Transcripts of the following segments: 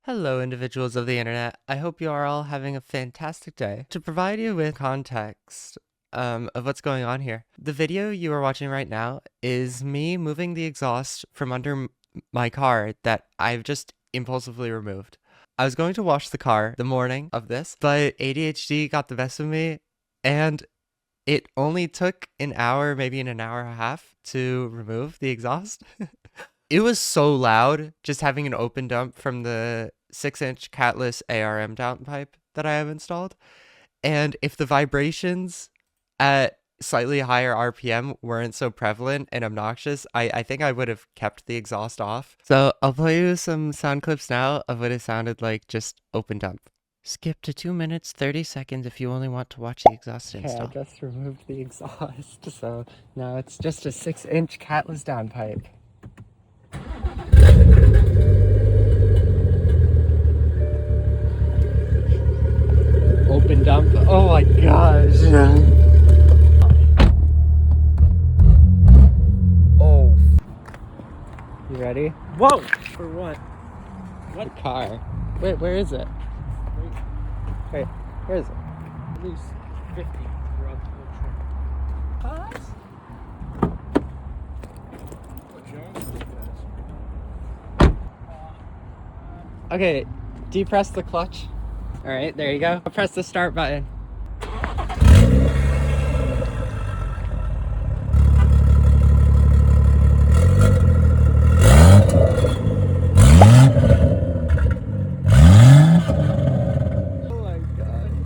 Hello, individuals of the internet. I hope you are all having a fantastic day. To provide you with context of what's going on here, the video you are watching right now is me moving the exhaust from under my car that I've just impulsively removed. I was going to wash the car the morning of this, but ADHD got the best of me, and it only took an hour, maybe an hour and a half, to remove the exhaust. It was so loud just having an open dump from the 6-inch Catless downpipe that I have installed. And if the vibrations at slightly higher RPM weren't so prevalent and obnoxious, I think I would have kept the exhaust off. So I'll play you some sound clips now of what it sounded like just open dump. Skip to 2 minutes, 30 seconds if you only want to watch the exhaust install. I just removed the exhaust, so now it's just a 6-inch Catless downpipe. Open dump. Oh my gosh. Oh. You ready? Whoa! For what? What car? Wait, where is it? Wait, where is it? At least 50 throughout the whole trip. Okay, depress the clutch. Alright, there you go. Press the start button. Oh my gosh.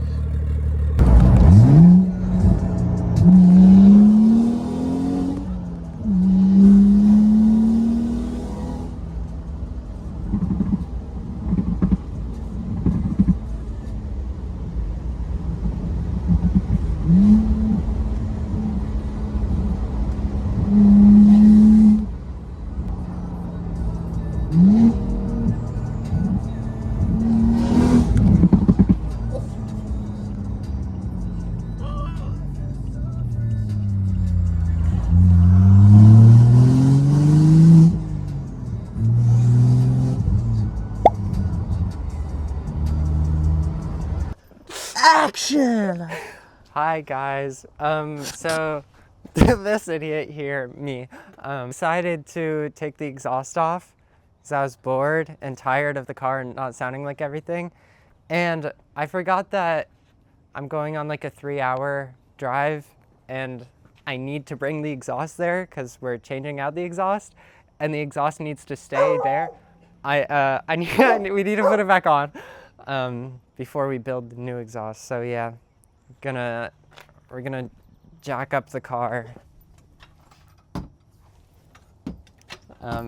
Action! Hi guys. So this idiot here, me, decided to take the exhaust off because I was bored and tired of the car not sounding like everything. And I forgot that I'm going on like a 3-hour drive and I need to bring the exhaust there because we're changing out the exhaust and the exhaust needs to stay there. We need to put it back on before we build the new exhaust. So yeah, we're gonna jack up the car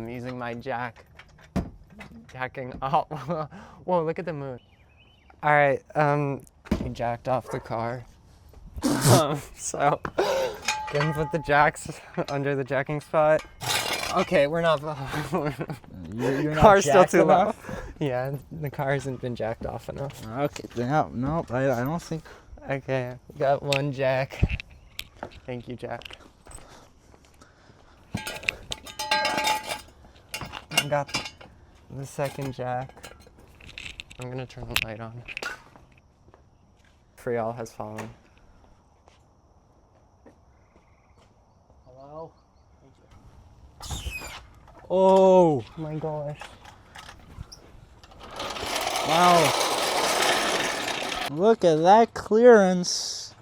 using my jacking. Oh, whoa! Look at the moon. All right, we jacked off the car. So gonna put the jacks under the jacking spot. Okay, we're not. You're not Car's still too low. low. Yeah, the car hasn't been jacked off enough. Okay, no, I don't think. Okay, we got one jack. Thank you, Jack. I got the second jack. I'm gonna turn the light on. For y'all has fallen. Hello? Oh My gosh. wow! Look at that clearance.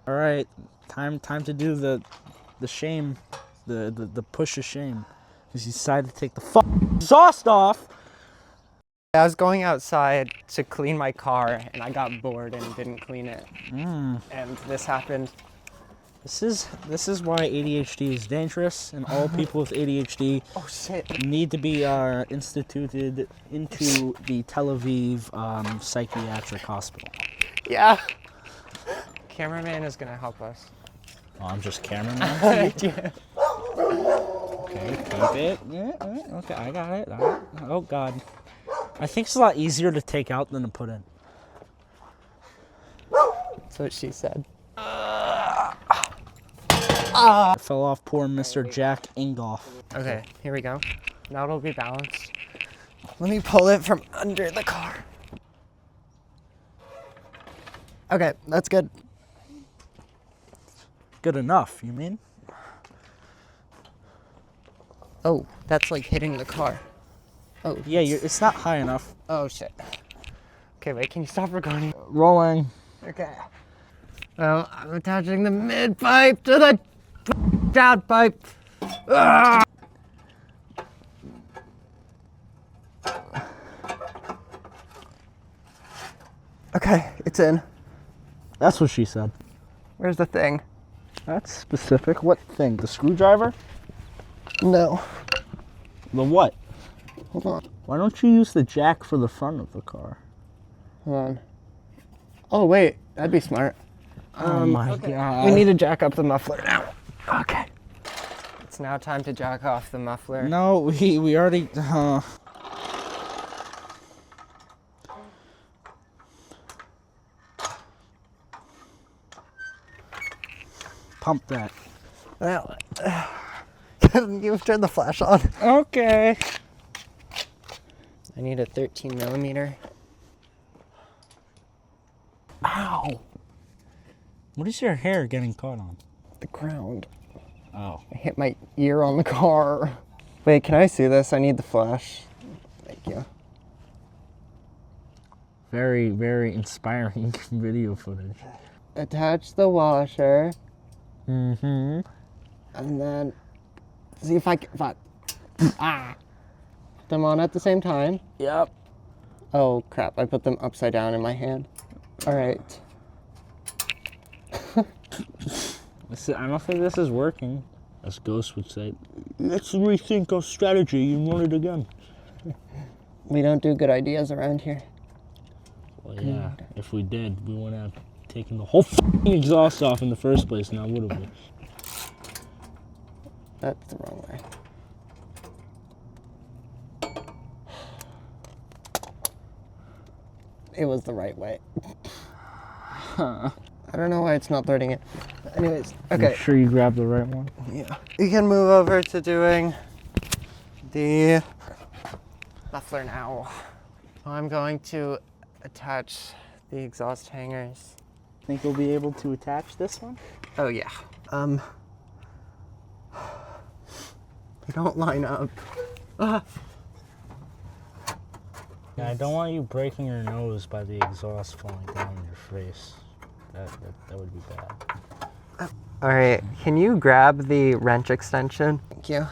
All right, time to do the shame, the push of shame, because you decided to take the exhaust off. I was going outside to clean my car and I got bored and didn't clean it. And this happened. This is why ADHD is dangerous, and all people with ADHD Oh shit. need to be instituted into the Tel Aviv psychiatric hospital. Yeah. Cameraman is gonna help us. Oh, I'm just cameraman. Yeah. Okay, keep it. Yeah, okay, I got it. All right. Oh God, I think it's a lot easier to take out than to put in. That's what she said. Fell off poor Mr. Jack Ingoff. Okay, here we go. Now it'll be balanced. Let me pull it from under the car. Okay, that's good. Good enough, you mean? Oh, that's like hitting the car. Oh. Yeah, it's not high enough. Oh, shit. Okay, wait, can you stop recording? Rolling. Okay. Well, I'm attaching the mid pipe to the downpipe. Ah! Okay, it's in. That's what she said. Where's the thing? That's specific. What thing? The screwdriver? No. The what? Hold on. Why don't you use the jack for the front of the car? Hold on. Oh, wait. That'd be smart. Oh my god. We need to jack up the muffler now. Okay. It's now time to jack off the muffler. No, we already... Pump that. Well, you've turned the flash on. Okay. I need a 13 millimeter. Ow. What is your hair getting caught on? The ground. Oh. I hit my ear on the car. Wait, can I see this? I need the flash. Thank you. Very, very inspiring video footage. Attach the washer. Mm-hmm. And then see if I can. Ah! Put them on at the same time. Yep. Oh crap! I put them upside down in my hand. All right. I don't think this is working, as Ghost would say. Let's rethink our strategy and run it again. We don't do good ideas around here. Well, yeah. If we did, we wouldn't have taken the whole f***ing exhaust off in the first place. Now, would have we? That's the wrong way. It was the right way. I don't know why it's not learning it. Anyways, okay. Make sure you grab the right one. Yeah. You can move over to doing the muffler now. I'm going to attach the exhaust hangers. Think you'll be able to attach this one? Oh yeah. They don't line up. Ah. Yeah, I don't want you breaking your nose by the exhaust falling down in your face. That would be bad. All right, can you grab the wrench extension? Thank you.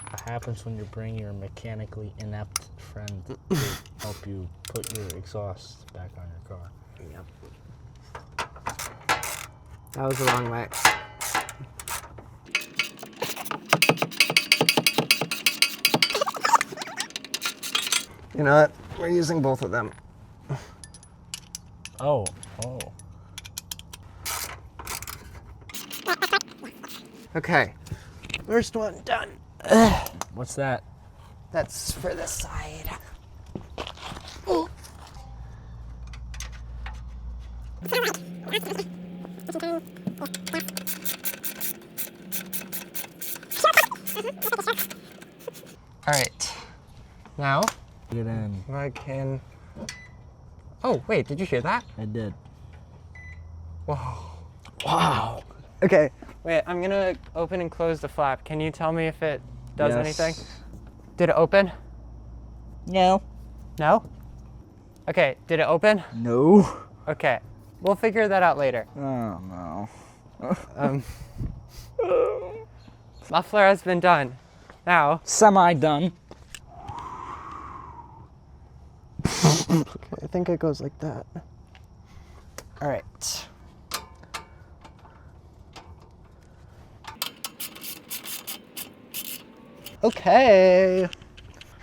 What happens when you bring your mechanically inept friend to help you put your exhaust back on your car? Yep. That was the wrong way. You know what? We're using both of them. Oh. Okay, first one done. What's that? That's for the side. All right, now Get in. I can. Oh wait, did you hear that? I did. Whoa. Wow. Okay, wait, I'm gonna open and close the flap. Can you tell me if it does anything? Did it open? No. No? Okay, did it open? No. Okay, we'll figure that out later. Oh no. Muffler has been done. Now, Semi-done. okay, I think it goes like that. All right. Okay.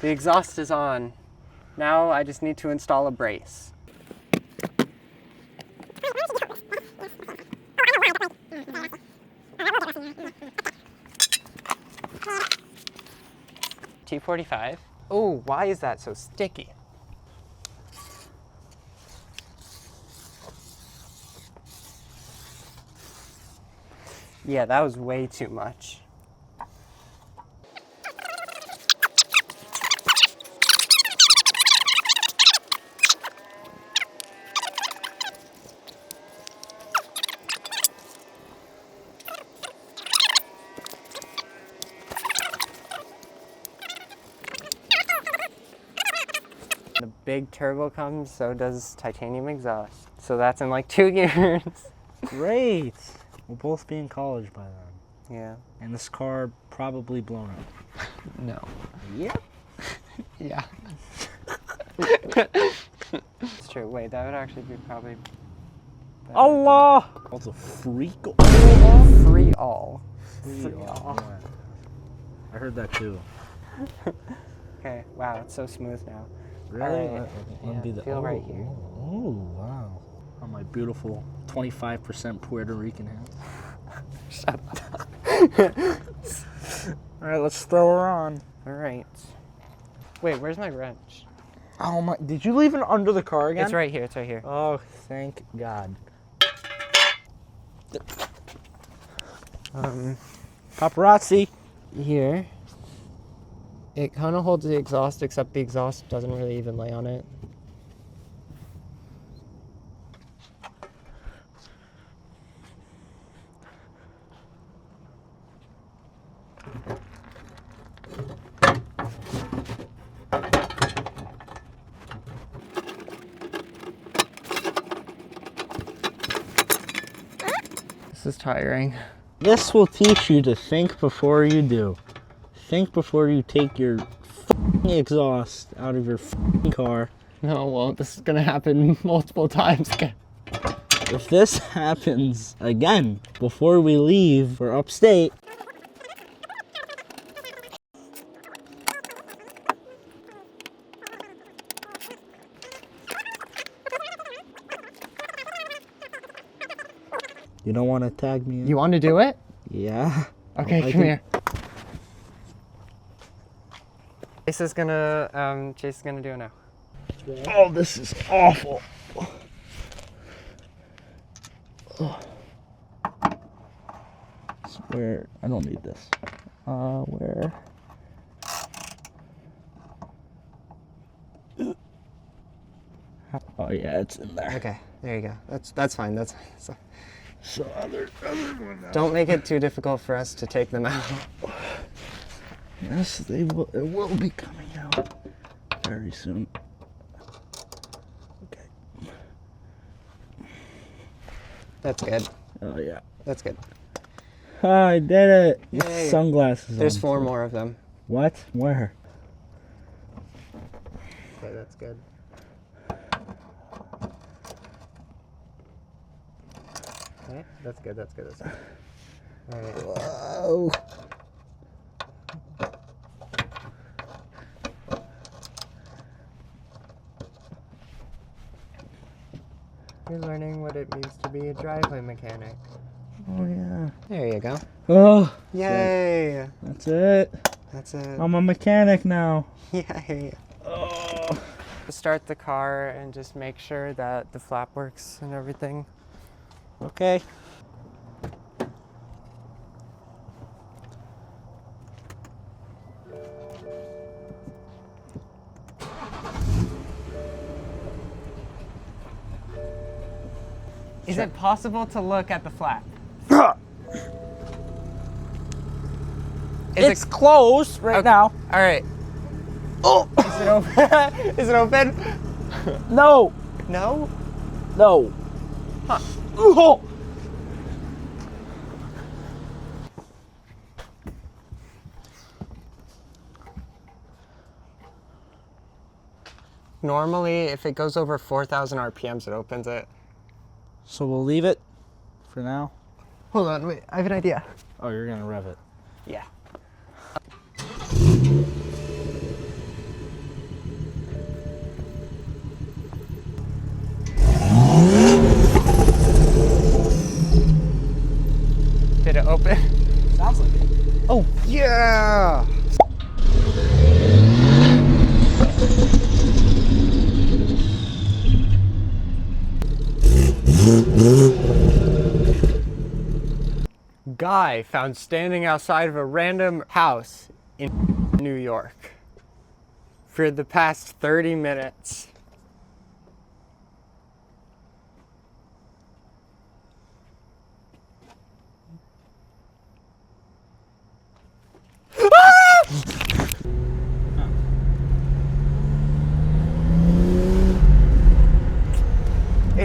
The exhaust is on. Now I just need to install a brace. T45. Oh, why is that so sticky? Yeah, that was way too much. The big turbo comes, so does titanium exhaust. So that's in like 2 years. Great. We'll both be in college by then. Yeah. And this car probably blown up. No. Yep. Yeah. It's true. Wait, that would actually be probably better. Allah! What's a freak? Free all. Free all. Yeah. I heard that too. Okay, wow, it's so smooth now. Really? Right. Let me be the feel right here. Oh, wow. On my beautiful 25% Puerto Rican hands. Shut up. All right, let's throw her on. All right. Wait, where's my wrench? Oh my, did you leave it under the car again? It's right here, it's right here. Oh, thank God. Paparazzi. Here. It kind of holds the exhaust, except the exhaust doesn't really even lay on it. This is tiring. This will teach you to think before you do. Think before you take your f***ing exhaust out of your f***ing car. No, well, this is gonna happen multiple times again. If this happens again before we leave for upstate, you don't want to tag me in? You want to do it? Yeah. Okay, come here. Chase is gonna do it now. Oh, this is awful. Where? I don't need this. Where? Oh yeah, it's in there. Okay, there you go. That's fine. That's fine. So other one now. Don't make it too difficult for us to take them out. Yes, they will. It will be coming out very soon. Okay. That's good. Oh yeah. That's good. Oh, I did it. Yay. With sunglasses There's on. 4 more of them. What? Where? Okay, that's good. Okay, that's good. That's good. That's good. All right. Whoa. You're learning what it means to be a driveway mechanic. Oh yeah. There you go. Oh. Yay! That's it. That's it. I'm a mechanic now. Yay! Oh. Start the car and just make sure that the flap works and everything. Okay. Is it possible to look at the flap? It's closed right now. All right. Oh. Is it open? Is it open? No. No? No. Huh. Oh. Normally, if it goes over 4,000 RPMs, it opens it. So we'll leave it for now. Hold on, wait, I have an idea. Oh, you're gonna rev it. Yeah. Did it open? Sounds like it. Oh, yeah! Guy found standing outside of a random house in New York for the past 30 minutes.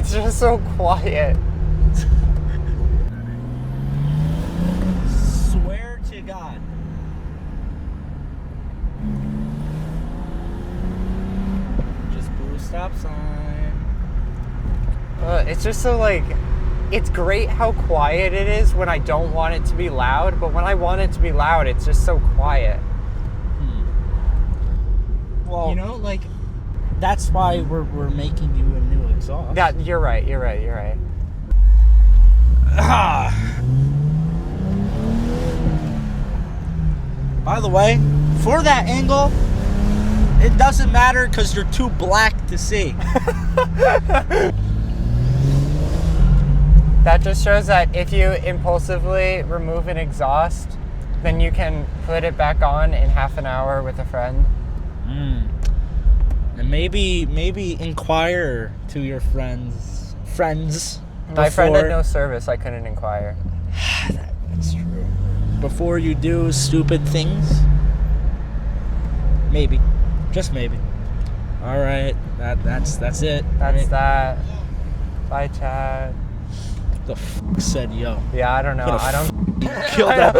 It's just so quiet. Swear to God. Just blew a stop sign. It's just so like, it's great how quiet it is when I don't want it to be loud, but when I want it to be loud, it's just so quiet. Well, You know, like, that's why we're making you a new exhaust. that, you're right. By the way, for that angle, it doesn't matter because you're too black to see. That just shows that if you impulsively remove an exhaust, then you can put it back on in half an hour with a friend. And maybe inquire to your friends. My friend before- had no service, I couldn't inquire. That's true. Before you do stupid things. Maybe. Just maybe. Alright, that's it. That's right? that. Bye, Chad. The f*** said yo. Yeah, I don't know. Gonna I don't. Kill that.